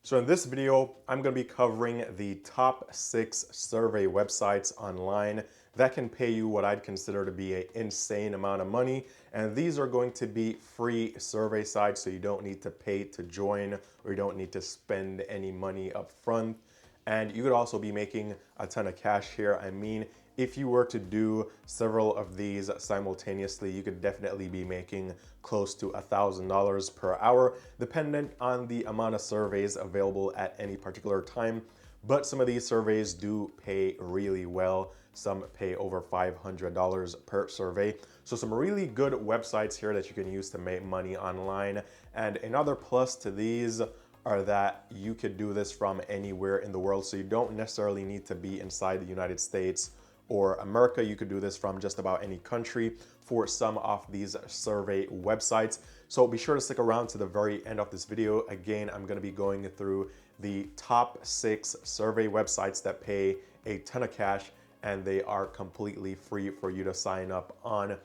So in this video, I'm going to be covering the top 6 survey websites online that can pay you what I'd consider to be an insane amount of money. And these are going to be free survey sites, so you don't need to pay to join or you don't need to spend any money up front. And you could also be making a ton of cash here. I mean, if you were to do several of these simultaneously, you could definitely be making close to $1,000 per hour, dependent on the amount of surveys available at any particular time. But some of these surveys do pay really well. Some pay over $500 per survey. So some really good websites here that you can use to make money online. And another plus to these are that you could do this from anywhere in the world. So you don't necessarily need to be inside the United States or America. You could do this from just about any country for some of these survey websites. So be sure to stick around to the very end of this video. Again, I'm going to be going through the top 6 survey websites that pay a ton of cash and they are completely free for you to sign up on.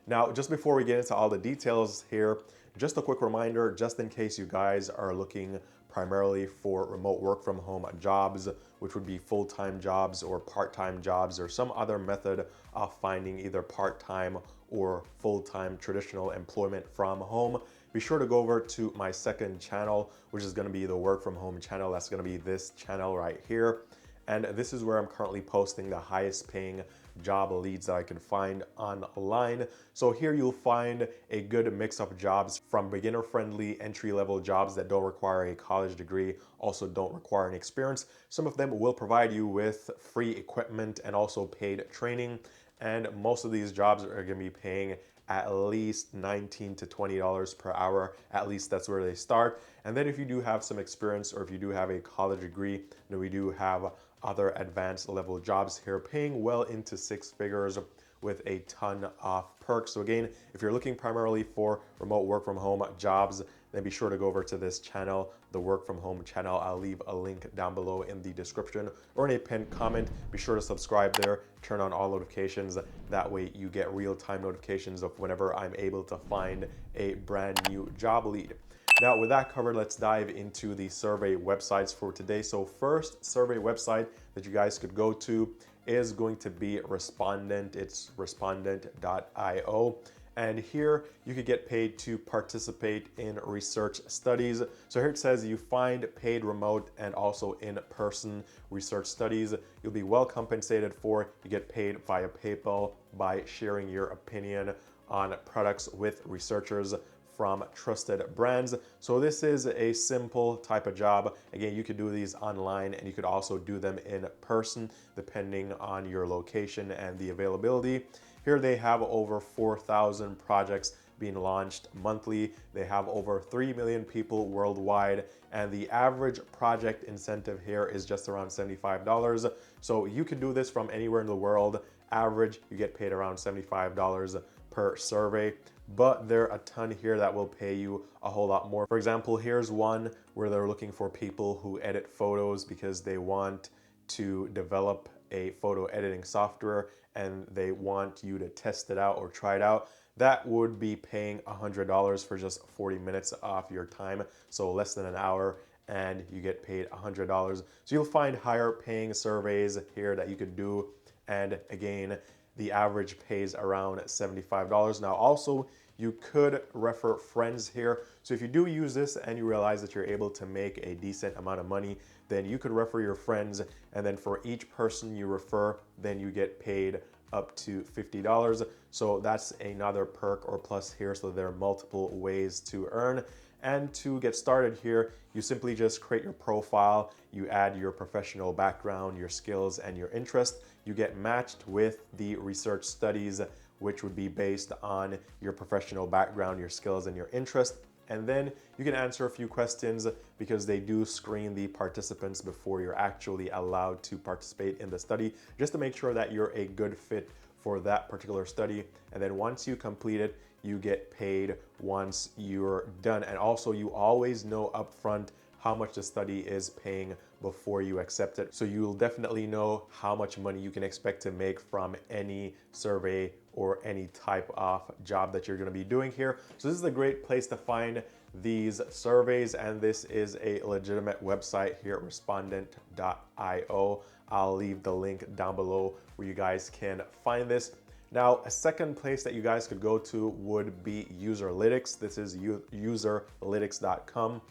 Now, just before we get into all the details here, just a quick reminder, just in case you guys are looking primarily for remote work from home jobs, which would be full-time jobs or part-time jobs or some other method of finding either part-time or full-time traditional employment from home. Be sure to go over to my second channel, which is going to be the work from home channel. That's going to be this channel right here. And this is where I'm currently posting the highest paying job leads that I can find online. So here you'll find a good mix of jobs, from beginner friendly entry-level jobs that don't require a college degree, also don't require any experience. Some of them will provide you with free equipment and also paid training. And most of these jobs are going to be paying at least $19 to $20 per hour. At least that's where they start. And then if you do have some experience or if you do have a college degree, then we do have other advanced level jobs here paying well into 6 figures with a ton of perks. So again, if you're looking primarily for remote work from home jobs, then be sure to go over to this channel, the work from home channel. I'll leave a link down below in the description or in a pinned comment. Be sure to subscribe there, turn on all notifications. That way you get real-time notifications of whenever I'm able to find a brand new job lead. Now, with that covered, let's dive into the survey websites for today. So first survey website that you guys could go to is going to be Respondent. It's respondent.io. And here you could get paid to participate in research studies. So here it says you find paid remote and also in-person research studies. You'll be well compensated for. You get paid via PayPal by sharing your opinion on products with researchers from trusted brands. So this is a simple type of job. Again, you could do these online and you could also do them in person depending on your location and the availability. Here they have over 4,000 projects being launched monthly. They have over 3 million people worldwide, and the average project incentive here is just around $75. So you can do this from anywhere in the world. Average, you get paid around $75 per survey, but there are a ton here that will pay you a whole lot more. For example, here's one where they're looking for people who edit photos because they want to develop a photo editing software and they want you to test it out or try it out. That would be paying $100 for just 40 minutes off your time, so less than an hour, and you get paid $100. So you'll find higher paying surveys here that you could do, and again, the average pays around $75. Now also, you could refer friends here. So if you do use this and you realize that you're able to make a decent amount of money, then you could refer your friends, and then for each person you refer, then you get paid up to $50. So that's another perk or plus here. So there are multiple ways to earn. And to get started here, you simply just create your profile, you add your professional background, your skills, and your interest. You get matched with the research studies, which would be based on your professional background, your skills, and your interest. And then you can answer a few questions because they do screen the participants before you're actually allowed to participate in the study, just to make sure that you're a good fit for that particular study. And then once you complete it, you get paid once you're done. And also you always know upfront how much the study is paying before you accept it. So you'll definitely know how much money you can expect to make from any survey or any type of job that you're gonna be doing here. So this is a great place to find these surveys, and this is a legitimate website here, respondent.io. I'll leave the link down below where you guys can find this. Now, a second place that you guys could go to would be userlitic. This is userlytics.com.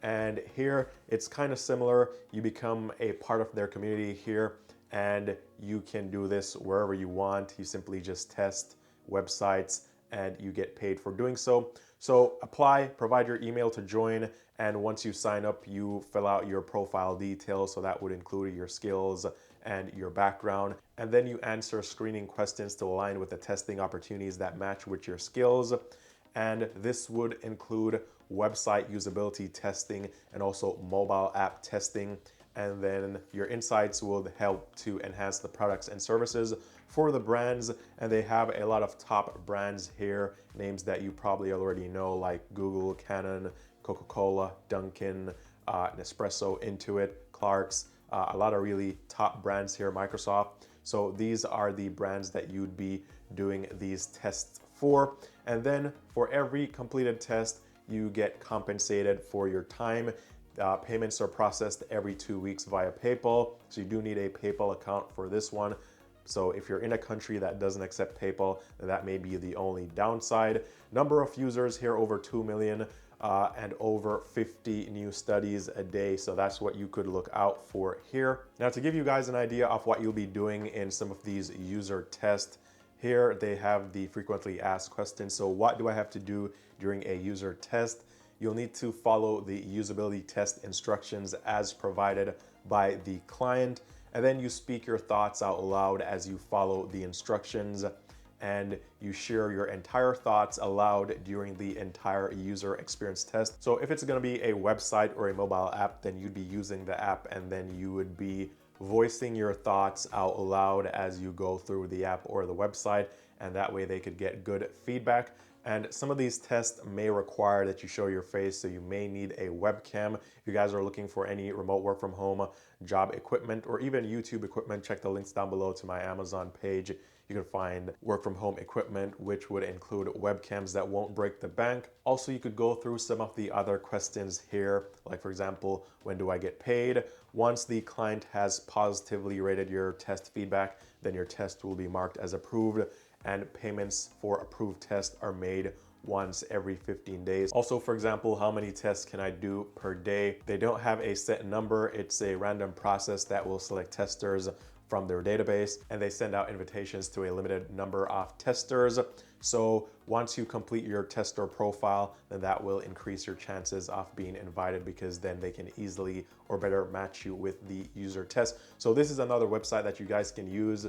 And here it's kind of similar. You become a part of their community here, and you can do this wherever you want. You simply just test websites and you get paid for doing so. So apply, provide your email to join, and once you sign up, you fill out your profile details. So that would include your skills and your background. And then you answer screening questions to align with the testing opportunities that match with your skills. And this would include website usability testing and also mobile app testing. And then your insights will help to enhance the products and services for the brands. And they have a lot of top brands here, names that you probably already know, like Google, Canon, Coca-Cola, Dunkin', Nespresso, Intuit, Clark's, a lot of really top brands here, Microsoft. So these are the brands that you'd be doing these tests for. And then for every completed test, you get compensated for your time. Payments are processed every 2 weeks via PayPal. So you do need a PayPal account for this one. So if you're in a country that doesn't accept PayPal, then that may be the only downside. Number of users here, over 2 million, and over 50 new studies a day. So that's what you could look out for here. Now, to give you guys an idea of what you'll be doing in some of these user tests, here they have the frequently asked questions. So what do I have to do during a user test? You'll need to follow the usability test instructions as provided by the client. And then you speak your thoughts out loud as you follow the instructions, and you share your entire thoughts aloud during the entire user experience test. So if it's going to be a website or a mobile app, then you'd be using the app, and then you would be voicing your thoughts out loud as you go through the app or the website, and that way they could get good feedback. And some of these tests may require that you show your face, so you may need a webcam. If you guys are looking for any remote work from home job equipment or even YouTube equipment, check the links down below to my Amazon page. You can find work from home equipment, which would include webcams that won't break the bank. Also, you could go through some of the other questions here, like for example, when do I get paid? Once the client has positively rated your test feedback, then your test will be marked as approved, and payments for approved tests are made once every 15 days. Also, for example, how many tests can I do per day? They don't have a set number. It's a random process that will select testers from their database, and they send out invitations to a limited number of testers. So once you complete your tester profile, then that will increase your chances of being invited, because then they can easily or better match you with the user test. So this is another website that you guys can use,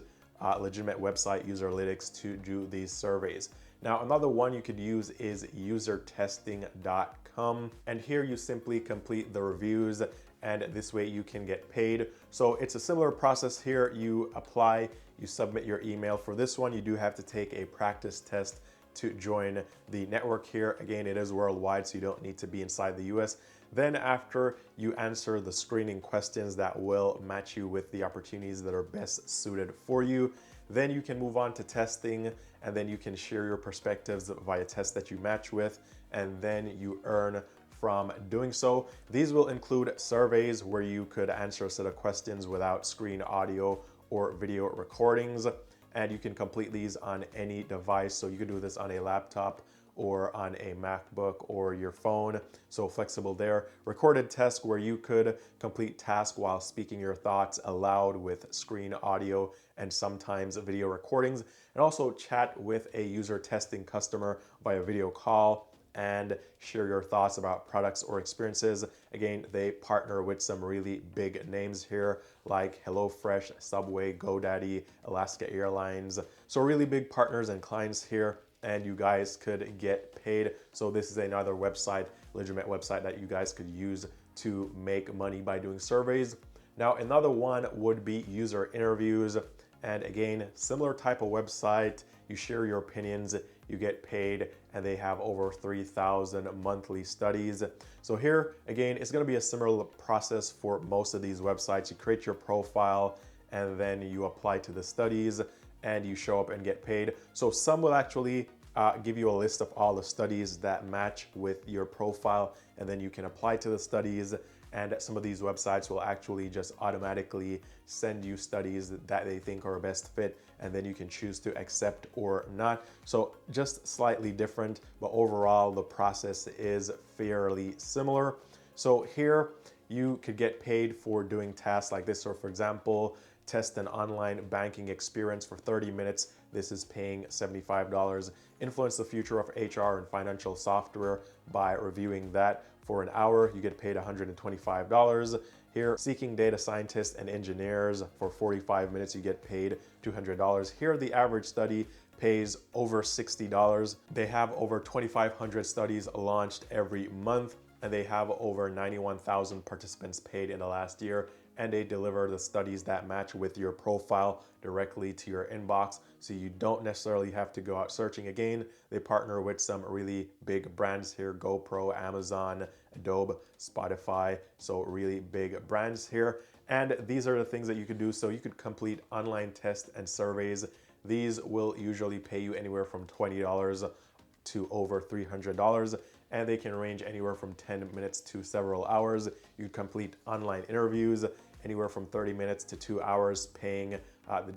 legitimate website, Userlytics, to do these surveys. Now, another one you could use is usertesting.com. And here you simply complete the reviews, and this way you can get paid. So it's a similar process here. You apply, you submit your email. For this one, you do have to take a practice test to join the network here. Again, it is worldwide, so you don't need to be inside the US. Then after you answer the screening questions that will match you with the opportunities that are best suited for you, then you can move on to testing, and then you can share your perspectives via tests that you match with, and then you earn from doing so. These will include surveys where you could answer a set of questions without screen audio or video recordings, and you can complete these on any device. So you could do this on a laptop or on a MacBook or your phone, so flexible there. Recorded tests where you could complete tasks while speaking your thoughts aloud with screen audio and sometimes video recordings, and also chat with a user testing customer via video call and share your thoughts about products or experiences. Again, they partner with some really big names here, like HelloFresh, Subway, GoDaddy, Alaska Airlines. So really big partners and clients here, and you guys could get paid. So this is another website, legitimate website, that you guys could use to make money by doing surveys. Now, another one would be user interviews. And again, similar type of website. You share your opinions, you get paid, and they have over 3,000 monthly studies. So here, again, it's gonna be a similar process for most of these websites. You create your profile, and then you apply to the studies, and you show up and get paid. So some will actually give you a list of all the studies that match with your profile, and then you can apply to the studies. And some of these websites will actually just automatically send you studies that they think are a best fit, and then you can choose to accept or not. So just slightly different, but overall the process is fairly similar. So here you could get paid for doing tasks like this. So for example, test an online banking experience for 30 minutes. This is paying $75. Influence the future of HR and financial software by reviewing that for an hour. You get paid $125. Here, seeking data scientists and engineers for 45 minutes, you get paid $200. Here, the average study pays over $60. They have over 2,500 studies launched every month, and they have over 91,000 participants paid in the last year, and they deliver the studies that match with your profile directly to your inbox, so you don't necessarily have to go out searching again. They partner with some really big brands here: GoPro, Amazon, Adobe, Spotify, so really big brands here. And these are the things that you could do. So you could complete online tests and surveys. These will usually pay you anywhere from $20 to over $300, and they can range anywhere from 10 minutes to several hours. You complete online interviews anywhere from 30 minutes to 2 hours, paying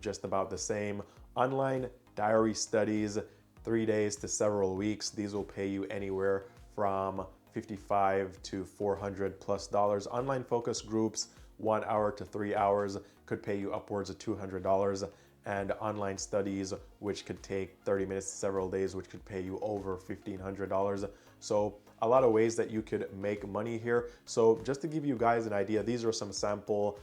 just about the same. Online diary studies, 3 days to several weeks. These will pay you anywhere from $55 to $400+. Online focus groups, 1 hour to 3 hours, could pay you upwards of $200. And online studies, which could take 30 minutes to several days, which could pay you over $1,500. So a lot of ways that you could make money here. So just to give you guys an idea, these are some sample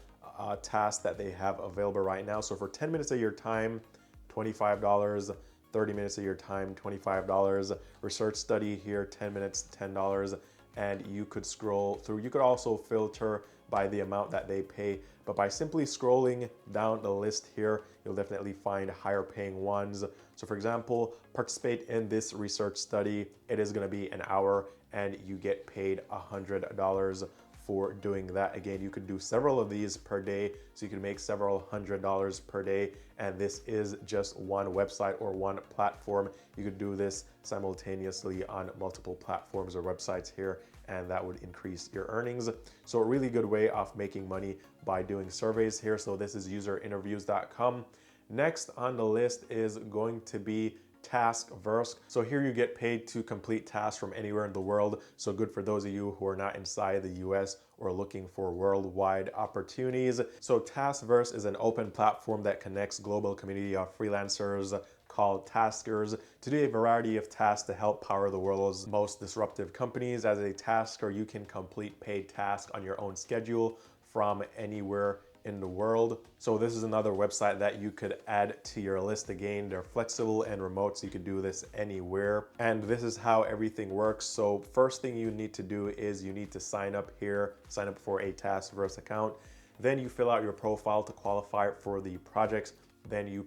tasks that they have available right now. So for 10 minutes of your time, $25, 30 minutes of your time, $25. Research study here, 10 minutes, $10. And you could scroll through. You could also filter by the amount that they pay, but by simply scrolling down the list here, you'll definitely find higher paying ones. So for example, participate in this research study. It is going to be an hour, and you get paid $100 for doing that. Again, you could do several of these per day, so you can make several $100s per day. And this is just one website or one platform. You could do this simultaneously on multiple platforms or websites here, and that would increase your earnings. So a really good way of making money by doing surveys here. So this is userinterviews.com. Next on the list is going to be taskverse. So here you get paid to complete tasks from anywhere in the world. So good for those of you who are not inside the US or looking for worldwide opportunities. So taskverse is an open platform that connects global community of freelancers called taskers to do a variety of tasks to help power the world's most disruptive companies. As a tasker, you can complete paid tasks on your own schedule from anywhere in the world. So this is another website that you could add to your list. Again, they're flexible and remote, so you could do this anywhere. And this is how everything works. So first thing you need to do is you need to sign up here, sign up for a taskverse account. Then you fill out your profile to qualify for the projects. Then you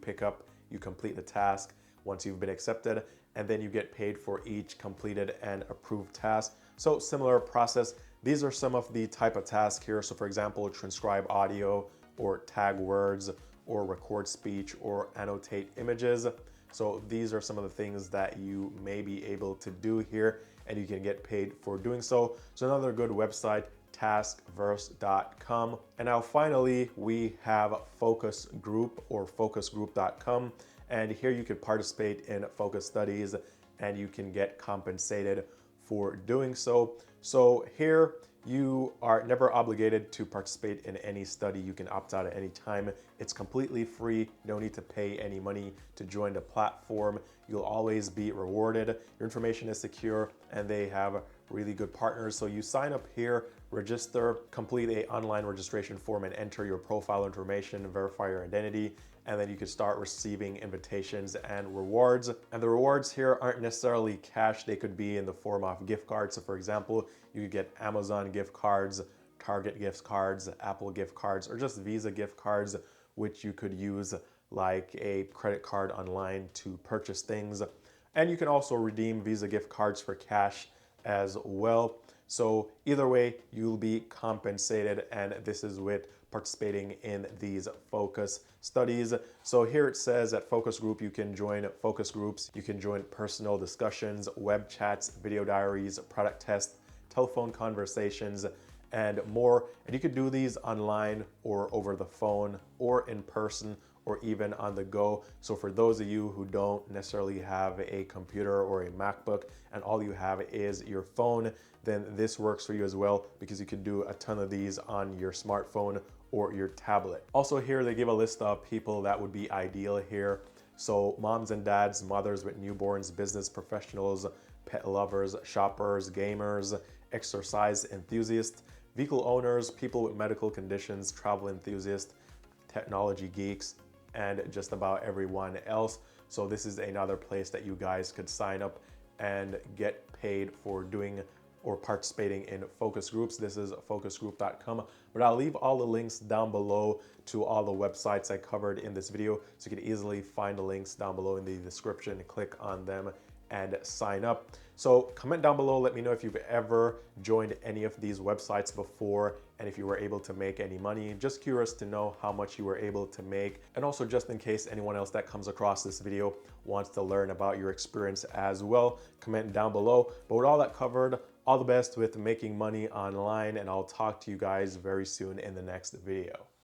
complete the task once you've been accepted, and then you get paid for each completed and approved task. So similar process. These are some of the type of tasks here. So for example, transcribe audio or tag words or record speech or annotate images. So these are some of the things that you may be able to do here, and you can get paid for doing so. So another good website, taskverse.com. And now finally, we have focus group or focusgroup.com. And here you could participate in focus studies, and you can get compensated for doing so. So here you are never obligated to participate in any study. You can opt out at any time. It's completely free. No need to pay any money to join the platform. You'll always be rewarded. Your information is secure, and they have really good partners. So you sign up here, register, complete an online registration form, and enter your profile information, verify your identity, and then you can start receiving invitations and rewards. And the rewards here aren't necessarily cash. They could be in the form of gift cards. So for example, you could get Amazon gift cards, Target gift cards, Apple gift cards, or just Visa gift cards, which you could use like a credit card online to purchase things. And you can also redeem Visa gift cards for cash as well. So either way, you'll be compensated, and this is with participating in these focus studies. So here it says at focus group, you can join focus groups, you can join personal discussions, web chats, video diaries, product tests, telephone conversations, and more. And you could do these online or over the phone or in person or even on the go. So for those of you who don't necessarily have a computer or a MacBook and all you have is your phone, then this works for you as well, because you can do a ton of these on your smartphone or your tablet. Also here they give a list of people that would be ideal here. So moms and dads, mothers with newborns, business professionals, pet lovers, shoppers, gamers, exercise enthusiasts, vehicle owners, people with medical conditions, travel enthusiasts, technology geeks, and just about everyone else. So this is another place that you guys could sign up and get paid for doing or participating in focus groups. This is focusgroup.com, but I'll leave all the links down below to all the websites I covered in this video, so you can easily find the links down below in the description, click on them and sign up. So comment down below, let me know if you've ever joined any of these websites before and if you were able to make any money. Just curious to know how much you were able to make. And also just in case anyone else that comes across this video wants to learn about your experience as well, comment down below. But with all that covered, all the best with making money online, and I'll talk to you guys very soon in the next video.